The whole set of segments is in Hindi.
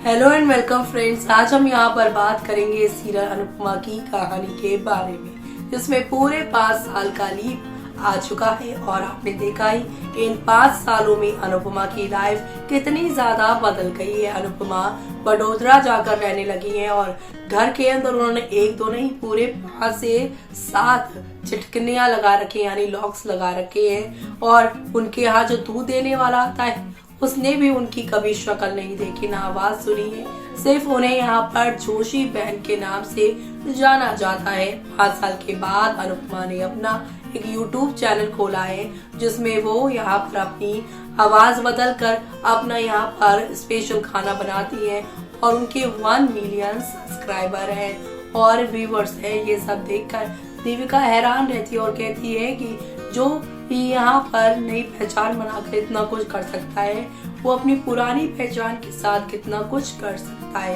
Hello and welcome friends. आज हम यहाँ पर बात करेंगे सीरियल अनुपमा की कहानी के बारे में, जिसमें पूरे 5 साल का लीप आ चुका है और आपने देखा ही इन 5 सालों में अनुपमा की लाइफ कितनी ज्यादा बदल गई है। अनुपमा बड़ोदरा जाकर रहने लगी है और घर के अंदर उन्होंने एक दो नहीं पूरे 5 से 7 चिटकनियां लगा रखी है, यानी लॉक्स लगा रखे हैं। और उनके यहाँ जो दूध देने वाला आता है उसने भी उनकी कभी शक्ल नहीं देखी, ना आवाज सुनी है। सिर्फ उन्हें यहाँ पर जोशी बहन के नाम से जाना जाता है। 5 साल के बाद अनुपमा ने अपना एक YouTube चैनल खोला है, जिसमें वो यहाँ पर अपनी आवाज बदल कर अपना यहाँ पर स्पेशल खाना बनाती है और उनके 1 मिलियन सब्सक्राइबर है और व्यूवर्स है। ये सब देखकर देविका हैरान रहती है और कहती है कि जो यहाँ पर नई पहचान बनाकर इतना कुछ कर सकता है, वो अपनी पुरानी पहचान के साथ कितना कुछ कर सकता है।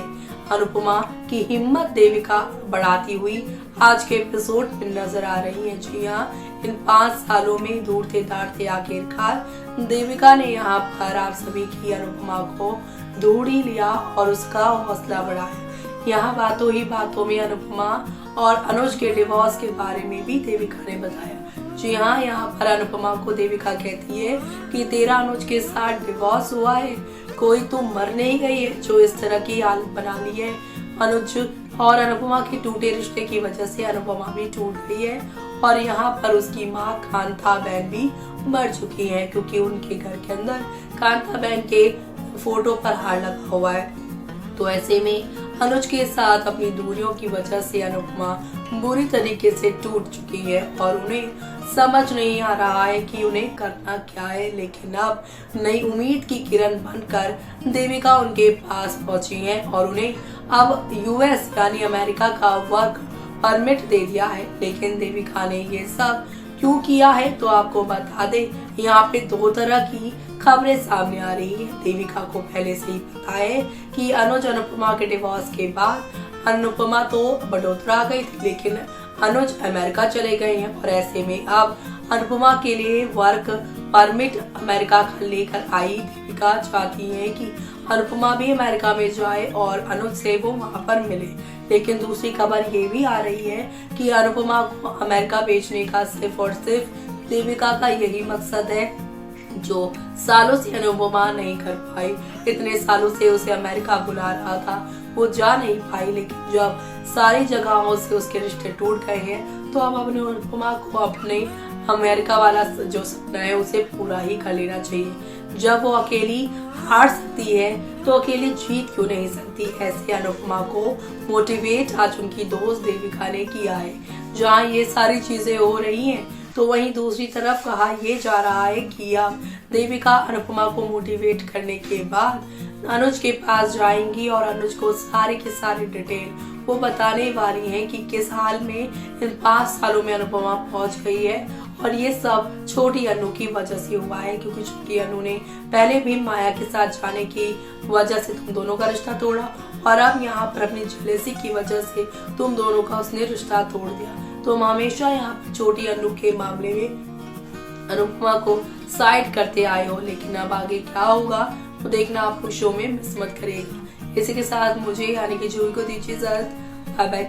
अनुपमा की हिम्मत देविका बढ़ाती हुई आज के एपिसोड में नजर आ रही है। जी हाँ, इन 5 सालों में ढूंढते डांटते आखिरकार देविका ने यहाँ पर आप सभी की अनुपमा को ढूंढ ही लिया और उसका हौसला बढ़ाया। यहाँ बातों ही बातों में अनुपमा और अनुज के डिवोर्स के बारे में भी देविका ने बताया। जी हाँ, यहाँ पर अनुपमा को देविका कहती है कि तेरा अनुज के साथ डिवोर्स हुआ है, कोई तो मर नहीं गई है जो इस तरह की हालत बना ली है। अनुज और अनुपमा के टूटे रिश्ते की वजह से अनुपमा भी टूट गई है और यहाँ पर उसकी माँ कांता बहन भी मर चुकी है, क्योंकि उनके घर के अंदर कांता बहन के फोटो पर हार लगा हुआ है। तो ऐसे में अनुज के साथ अपनी दूरियों की वजह से अनुपमा बुरी तरीके से टूट चुकी है और उन्हें समझ नहीं आ रहा है कि उन्हें करना क्या है। लेकिन अब नई उम्मीद की किरण बनकर देविका उनके पास पहुंची है और उन्हें अब यूएस यानी अमेरिका का वर्क परमिट दे दिया है। लेकिन देविका ने ये सब क्यों किया है तो आपको बता दे, यहाँ पे 2 तरह की खबरें सामने आ रही है। देविका को पहले से ही पता है कि अनुज अनुपमा के डिवोर्स के बाद अनुपमा तो बड़ोदरा आ गई थी, लेकिन अनुज अमेरिका चले गए हैं और ऐसे में अब अनुपमा के लिए वर्क परमिट अमेरिका लेकर आई। देविका चाहती है कि अनुपमा भी अमेरिका में जाए और अनुज से वो वहाँ पर मिले। लेकिन दूसरी खबर ये भी आ रही है कि अनुपमा को अमेरिका भेजने का सिर्फ और सिर्फ देविका का यही मकसद है, जो सालों से अनुपमा नहीं कर पाई। इतने सालों से उसे अमेरिका बुला रहा था, वो जा नहीं पाई, लेकिन जब सारी जगहों से उसके रिश्ते टूट गए हैं तो अब अपने अनुपमा को अपने अमेरिका वाला जो सपना है उसे पूरा ही कर लेना चाहिए। जब वो अकेली हार सकती है तो अकेली जीत क्यों नहीं सकती। ऐसे अनुपमा को मोटिवेट आज उनकी दोस्त देविका ने किया है। जहाँ ये सारी चीजें हो रही हैं तो वहीं दूसरी तरफ कहा यह जा रहा है कि अब देविका अनुपमा को मोटिवेट करने के बाद अनुज के पास जाएंगी और अनुज को सारे के सारे डिटेल वो बताने वाली हैं कि किस हाल में इन 5 सालों में अनुपमा पहुंच गई है। और ये सब छोटी अनु की वजह से हुआ है, क्योंकि छोटी अनु ने पहले भी माया के साथ जाने की वजह से तुम दोनों का रिश्ता तोड़ा और अब यहाँ पर अपनी जेलेसी की वजह से तुम दोनों का उसने रिश्ता तोड़ दिया। तुम हमेशा यहाँ पर छोटी अनु के मामले में अनुपमा को साइड करते आए हो, लेकिन अब आगे क्या होगा तो देखना आपको शो में मिस मत करेगा। इसी के साथ मुझे यानी कि जूही को दीजिए इजाजत। Bye bye.